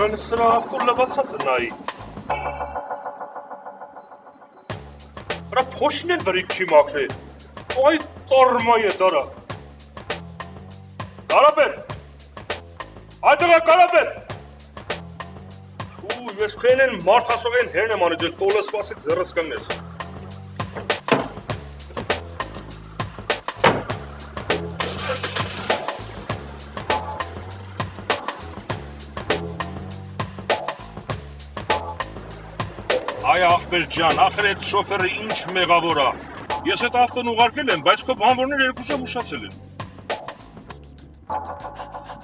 Ուրեմն սրա ավտոն լվացած է նայի։ Հրա փոշին էլ վրիտ չի մաքրի։ Այ տորմայ է դարա։ Կարապետ։ Այդտեղա Կարապետ։ Ու ես քենեն մարդասողեն հերն եմ անի դել տոլեսվասից ձեռս կանգնես։ Այ ախպեր ջան, ախր այդ շոֆերը ինչ մեղավոր է։ Ես այդ ավտոն ուղարկել եմ, բայց քո բանվորները երկուշը ուշացել են։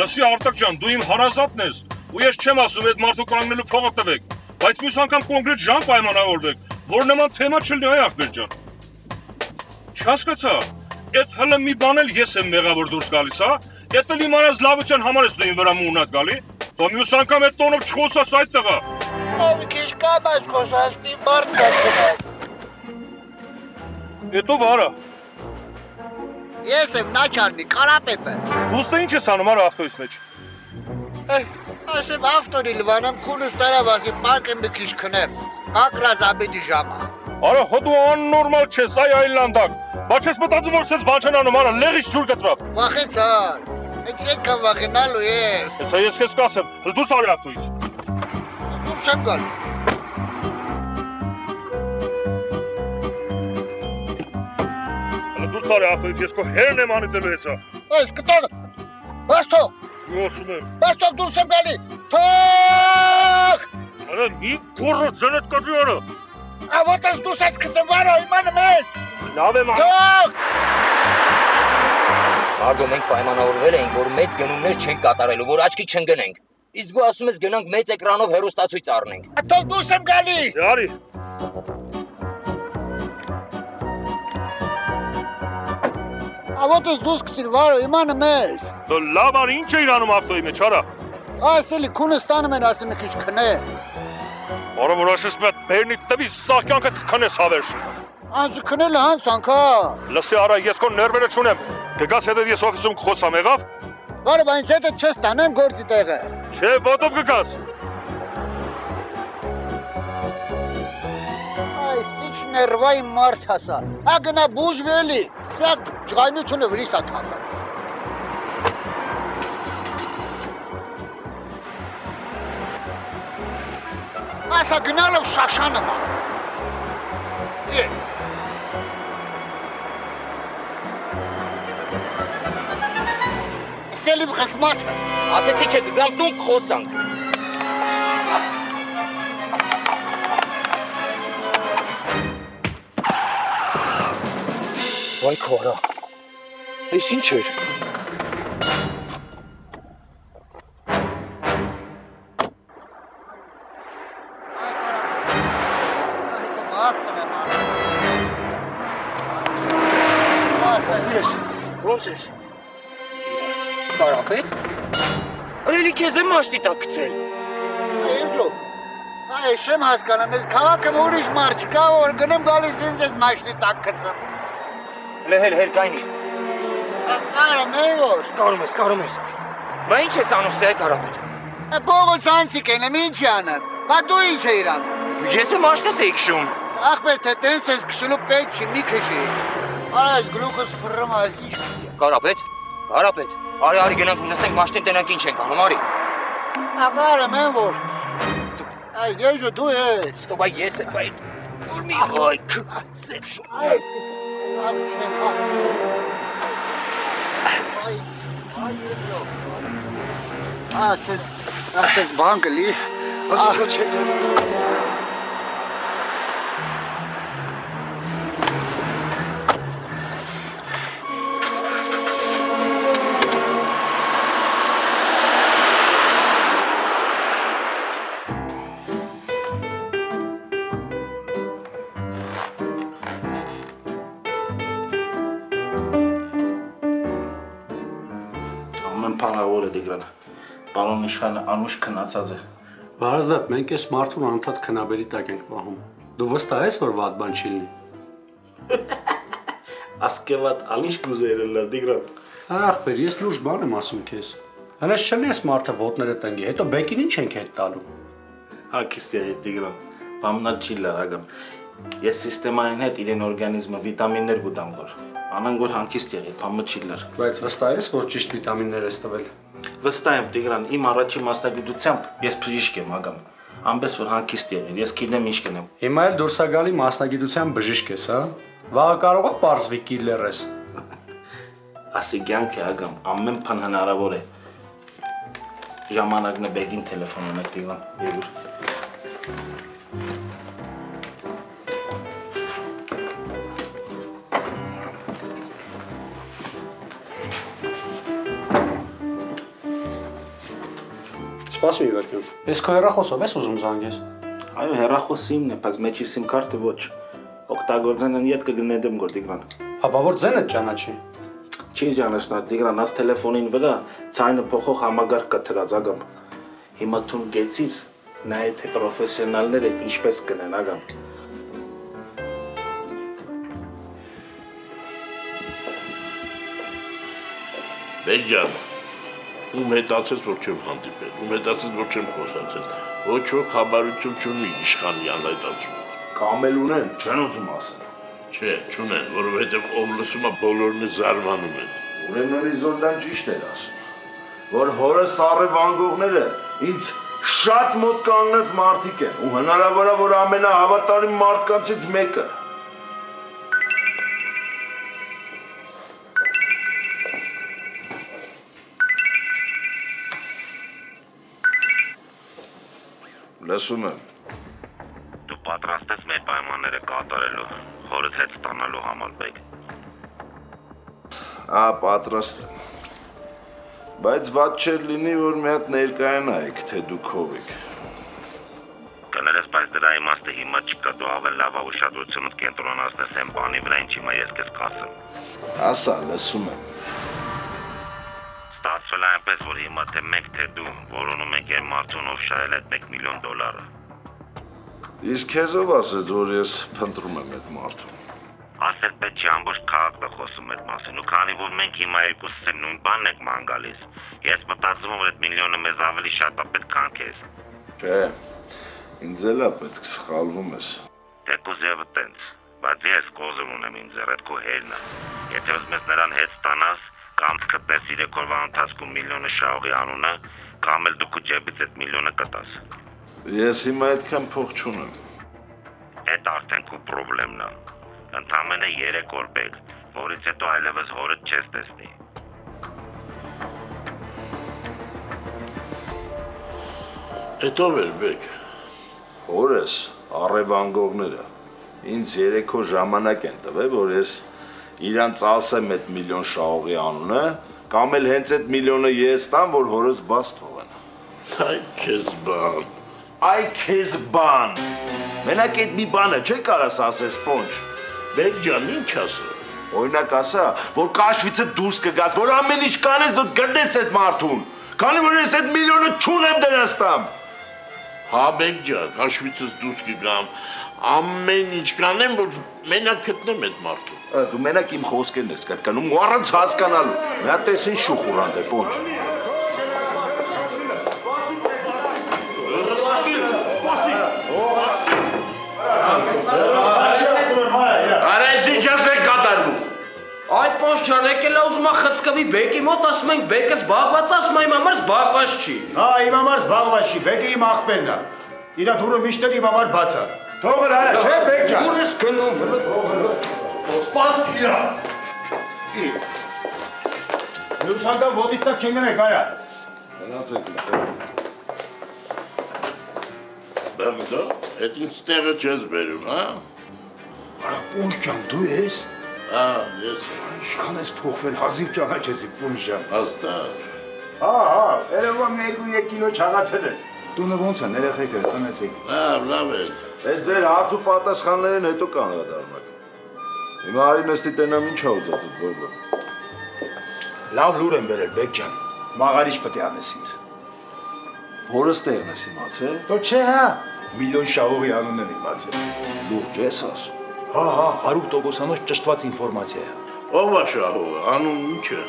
Լսի Արտակ ջան, դու իմ հարազատն ես, ու ես չեմ ասում այդ մարդու կանգնելու փողը տվեք, բայց մյուս անգամ կոնկրետ ժամ պայմանավորվեք, որ նման թեմա չլինի այ ախպեր ջան։ Չհասկացա, այդ հələ մի բան էլ ես եմ մեղավոր դուրս գալիս, հա։ Այդ էլ իմանաս լավության համար ես դու իմ վրա մունակ գալի։ Դու մյուս անգամ այդ տոնով չխոսաս այդտեղա։ Ով քիչ կամաս խոսաստի մարդ կքնես։ Էտո վարա։ Ես եմ Նաչարնի Կարապետը։ Դուստը ինչ ես անում արա ավտոյից մեջ։ Ասեմ ավտորի լվանամ քունս տարավասի պարկ եմ մի քիչ քնեմ։ Ակրազ աբեդի ժամա։ Արա հո դու աննորմալ չես, այ այլանդակ։ Բա չես մտածում որ սենց բան չեն անում, արա լեղից ջուր գտրավ։ Վախեցար։ Այդ չեն վախենալու է։ Հեսա ես քեզ կասեմ, դուրս արի ավտոյից։ Դուրս եմ գալ։ Դուրս արի ավտոյից, ես քո հերն եմ անիծելու հեսա։ Այս կտաղը։ Բաստող։ Ոսում եմ։ Բաստող դուրս եմ գալի։ Թող։ Արա մի կորը ձենդ կաջի արա։ Ավոտս դուսած կսեմ վարո իմանım ես։ Լավ եմ Թող։ Արդո մենք պայմանավորվել էինք, որ մեծ գնումներ չենք կատարելու, որ աչքի չընկնենք։ Իսկ դու ասում ես գնանք մեծ էկրանով հեռուստացույց առնենք։ Թող դուրս եմ գալի։ Արի։ Ավոտս դուրս կսիր վարո իմանım ես։ Դու լավ արի ինչ էիր անում ավտոյի մեջ, արա։ Ասելի քունս տանում են ասեմ մի քիչ քնե։ Արա որ աշես մի հատ բերնի տվի սաղկյանքը կքնես հավերշ։ Անցը քնելը հանց անկա։ Լսի արա, ես քո ներվերը չունեմ։ Կգաս հետդ ես օֆիսում կխոսամ եղավ։ Բարը բա ինձ հետը չես տանեմ գործի տեղը։ Չէ, ոտով կգաս։ Այս ինչ ներվայի մարդ հասա։ Ագնա բուժվելի։ Սա ջղայնությունը վրիս է թափը։ Ասա գնալով շաշանը ման։ Սելիմ խսմաչը։ Ասեցի չէ գգամ տուն կխոսանք։ Վայ քորա։ Այս ինչ էր։ Ոնց ես։ Կարապետ։ Էլի քեզ եմ մաշտի տակ գցել։ Էջո։ Այ շեմ հասկանամ, ես քաղաքը ուրիշ մարդ չկա, որ գնեմ գալիս ինձ ես մաշտի տակ գցեմ։ Հել կայնի։ Կարամ է որ։ Կարում ես։ Բա ինչ ես անում ստե Կարապետ։ Բողոց անցիկ ենեմ, ինչ անեմ։ Բա դու ինչ էիր անում։ Ես եմ մաշտս էի քշում։ Ախպեր թե տենց ես քշելու պետք չի, մի քշի։ Արա այս գլուխս ֆռում այս ինչ։ Կարապետ։ Արի գնանք նստենք մաշտին տենանք ինչ ենք անում, արի։ Աղարեմ են որ։ Այս եժո դու ես։ Բա ես եմ, բայ։ Որ մի հոյք, սև շում։ Ավ չեմ հա։ Այ եջո։ Ասես բան կլի։ Ոչ ես։ Փանավոր է Տիգրանը, պարոն իշխանը անուշ քնացած է։ Վարազդատ, մենք ես մարդուն անդադ քնաբերի տակ ենք պահում։ Դու վստահ ես, որ վատ բան չի լինի։ Ասկեվատ անիշ կուզեր լա Տիգրան։ Ախպեր, ես լուրջ բան եմ ասում քեզ։ Հենց չլի ես մարդը ոտները տնգի, հետո բեկին ինչ ենք հետ տալու։ Հակիստ է Տիգրան, բամնալ չի լարագամ։ Ես սիստեմային հետ իրեն օրգանիզմը վիտամիններ գուտամ որ։ Անան որ հանգիստ եղի, բամը չի լար։ Բայց վստահ ես, որ ճիշտ վիտամիններ ես տվել։ Վստահ եմ Տիգրան, իմ առաջի մասնագիտությամբ ես բժիշկ եմ ագամ։ Անպես որ հանգիստ եղի, ես գիտեմ ինչ կնեմ։ Հիմա էլ դուրս է գալի մասնագիտության բժիշկ ես, հա։ Վաղը կարող է պարզվի կիլլեր ես։ Ասի կյանք է ագամ, ամեն բան հնարավոր է։ Ժամանակն է բեգին տելեֆոն ունեք Տիգրան, եկուր։ Սպասի մի վերքեմ։ Ես քո հեռախոսով ես ուզում զանգես։ Այո, հեռախոսը իմն է, բայց մեջի SIM քարտը ոչ։ Օգտագործեն են յետ կգնեդեմ գոր Տիգրան։ Հապա որ ձենը ճանաչի։ Չի ճանաչնա Տիգրան, աս տելեֆոնին վրա ցայնը փոխող համագարկ կա թրած ագամ։ Հիմա թուն գեցիր, նայ թե պրոֆեսիոնալները ինչպես կնեն ագամ։ Բեջան, ում հետացես, որ չեմ հանդիպել, ում հետացես, որ չեմ խոսացել, ոչ որ խաբարություն չունի իշխանյան հետացում։ Կամել ունեն, չեն ուզում ասել։ Չէ, չունեն, որովհետև ով լսում է բոլորն զարմանում են։ Ուրեմն Իզոլդան ճիշտ էր ասում, որ հորը սառը վանգողները ինձ շատ մոտ կանգնած մարդիկ են ու հնարավոր է, որ ամենահավատարիմ մարդկանցից մեկը։ Լսում եմ։ Դու պատրաստ ես մեր պայմանները կատարելու, հորդ հետ ստանալու համար բեկ։ Պատրաստ եմ։ Բայց ված չէր լինի, որ մի հատ ներկայանայիք, թե դուք ով եք։ Կներես, բայց դրա իմաստը հիմա չկա, դու ավելի լավ ուշադրությունդ կենտրոնացնես այն բանի վրա, ինչ հիմա ես քեզ կասեմ։ Ասա, լսում եմ։ Ստացվել է այնպես, որ հիմա թե մենք, թե դու որոնում ենք այն մարդուն, ով շահել այդ $1 միլիոն։ Իսկ քեզ ով ասեց, որ ես փնտրում եմ այդ մարդուն։ Ասել պետք չի ամբողջ քաղաքն է խոսում այդ մասին, ու քանի որ մենք հիմա երկուսս էլ նույն բանն ենք ման գալիս, ես մտածում եմ, որ այդ միլիոնը մեզ ավելի շատ է պետք, քան քեզ։ Չէ, ինձ էլ է պետք, սխալվում ես։ Թեկուզ եւ այդպես, բայց ես կոզում ունեմ ինձ այդ քո հերն է։ Եթե ուզում ես նրան հետ ստանաս, կամ գտնես իր կորվա ընթացքում միլիոնը շահողի անունը, կամ էլ դու քո ջեբից այդ միլիոնը կտաս։ Ես հիմա այդքան փող չունեմ։ Այդ արդեն քո խնդիրն է։ Ընդամենը 3 օր բեկ, որից հետո այլևս հորդ չես տեսնի։ Էդ ով էր բեկ։ Հորս, առևանգողները, ինձ 3 օր ժամանակ են տվել, որ ես իրանց ասեմ այդ միլիոն շահողի անունը, կամ էլ հենց այդ միլիոնը ես տամ, որ հորս բաց թողեն։ Այ քեզ բան։ Այ քեզ բան։ Մենակ այդ մի բանը չէ կարաս ասես պոնջ։ Բեկ ջան, ինչ ասել։ Օրինակ ասա, որ կաշվիցը դուրս կգաս, որ ամեն ինչ կանես, որ գտնես այդ մարդուն։ Քանի որ ես այդ միլիոնը չունեմ դրած տամ։ Հա բեկ ջան, հաշվիցս դուրս կգամ, ամեն ինչ կանեմ, որ մենակ գտնեմ այդ մարդուն։ Դու մենակ իմ խոսքերն ես կրկնում ու առանց հասկանալու։ Մի հատ տեսին շուխուրանդ է, պոնջ։ Արա ես ինչ ասեք կատարվում։ Այդ պոնց ջան, եկել է ուզում է խցկվի բեկի մոտ, ասում ենք բեկը զբաղված, ասում իմ համար զբաղված չի։ Հա, իմ համար զբաղված չի, բեկը իմ աղբերն է։ Իրա դուրը միշտ էլ իմ համար բաց է։ Թողը հələ, չէ, բեկ ջան։ Ուր ես գնում։ Սպաս իրա։ Լուսանցան ոտից տակ չընկնեք, այա։ Գնացեք։ Բերդո, այդ ինչ տեղը չես բերում, հա։ Արա պոնջ ջան, դու ես։ Հա, ես։ Ինչքան ես փոխվել, հազիվ ճանաչեցի պոնջ ջան։ Հաստատ։ Հա, երևում 2-3 կիլո չաղացել ես։ Տունը ոնց են, երեխեքը տնեցիք։ Լավ են։ Այդ ձեր հարց ու պատասխաններին հետո կանրադառնաք։ Հիմա արի նստի տենամ ինչ ա ուզած այդ բոբը։ Լավ լուր եմ բերել, բեկ ջան։ Մաղարիչ պետք է անես ինձ։ Հորս տեղն ես իմացել։ Դո չէ, հա։ Միլիոն շահողի անունն եմ իմացել։ Լուրջ ես ասում։ Հա, 100%-անոց ճշտված ինֆորմացիա է։ Ով է շահողը, անուն ինչ է։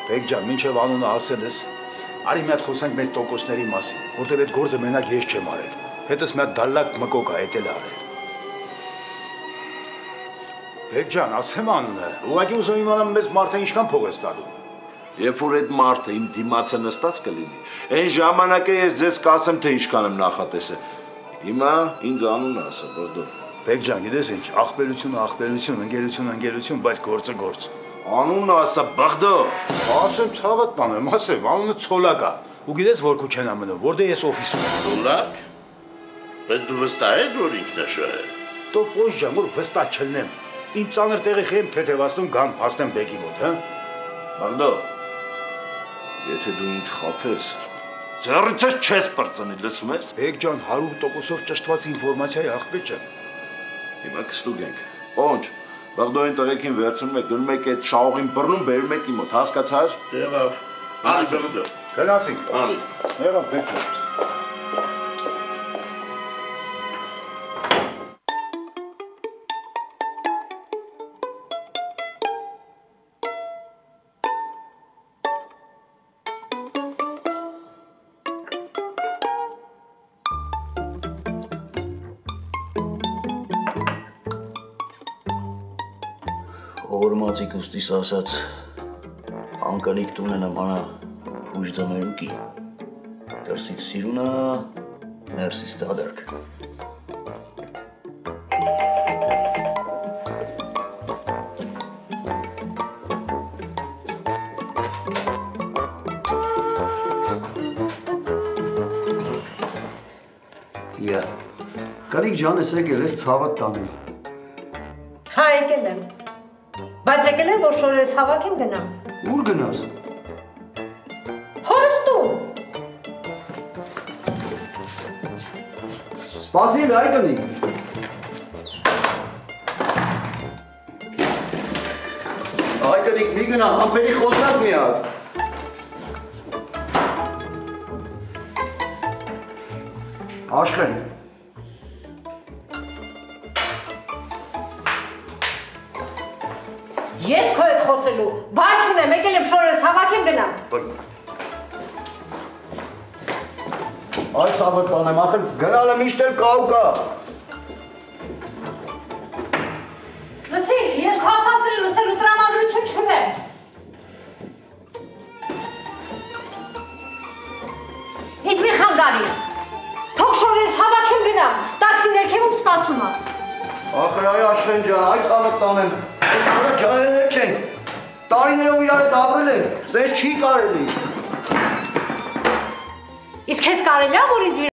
Բեկ ջան, մինչև անունը ասել ես, Արի մի հատ խոսանք մեր տոկոսների մասին, որտեղ այդ գործը մենակ ես չեմ արել։ Հետս մի հատ դալլակ մկոկ է հետել արել։ Բեկ ջան, ասեմ անունը, ուղղակի ուզում իմանամ մեզ մարդը ինչքան փող ես տալու։ Երբ որ այդ մարդը իմ դիմացը նստած կլինի, այն ժամանակը ես ձեզ կասեմ, թե ինչքան եմ նախատեսել։ Հիմա ինձ անունը ասա, Բորդո։ Բեկ ջան, գիտես ինչ, աղբերություն, ընկերություն, բայց գործը գործ։ Անունը ասա, Բորդո։ Ասեմ ցավդ տանեմ, ասեմ, անունը Ցոլակ է։ Ու գիտես որ քուչեն է մնում, որտեղ ես օֆիսում եմ։ Ցոլակ։ Բայց դու վստահ ես, որ ինքն է շահել։ Դու ոչ ջան, որ վստահ չլնեմ։ Իմ ծանր տեղի խեմ թեթևացնում գամ հասնեմ Բեկի մոտ, հա։ Բորդո։ Եթե դու ինձ խաբես, ձեռիցս չես պրծնի, լսում ես։ Բեկ ջան, 100%-ով ճշտված ինֆորմացիայի աղբյուր չեմ։ Հիմա կստուգենք։ Պոնջ, Բորդոյին տղեկին վերցնում եք, գնում եք այդ շաղողին բռնում, բերում եք իմ մոտ, հասկացար։ Եղավ։ Արի Բորդո։ Գնացինք։ Արի։ Եղավ Բեկ ջան։ Օրմացիկ ուստիս ասած, անկալիք տունեն ամանա պուժ ձմերուկի, դրսից սիրունա, ներսից տադարկ։ Կարիք ջան ես եկել ես ցավդ տանեմ։ Հա եկել եմ, բայց եկել եմ, որ շորերս հավաքեմ գնամ։ Ուր գնաս։ Հորս տուն։ Սպասիր, այ գնի։ Այ կնիկ մի գնա, ամպերի խոսնակ մի հատ։ Աշխեն։ Ես քո հետ խոսելու, բան չունեմ, եկել եմ շորերս հավաքեմ գնամ։ Այս հավը տանեմ, ախր գնալը միշտ էլ կա ու կա։ Լսի, ես քո ասածները լսելու տրամադրություն չունեմ։ Ինչ մի խանգարի։ Թող շորերս հավաքեմ գնամ, տաքսի ներքևում սպասում է։ Ախր այ Աշխեն ջան, այս հավը տանեմ։ Այդ ջահելներ չենք, տարիներով իրար հետ ապրել ենք, սենց չի կարելի։ Իսկ քեզ կարելի է, որ ինձ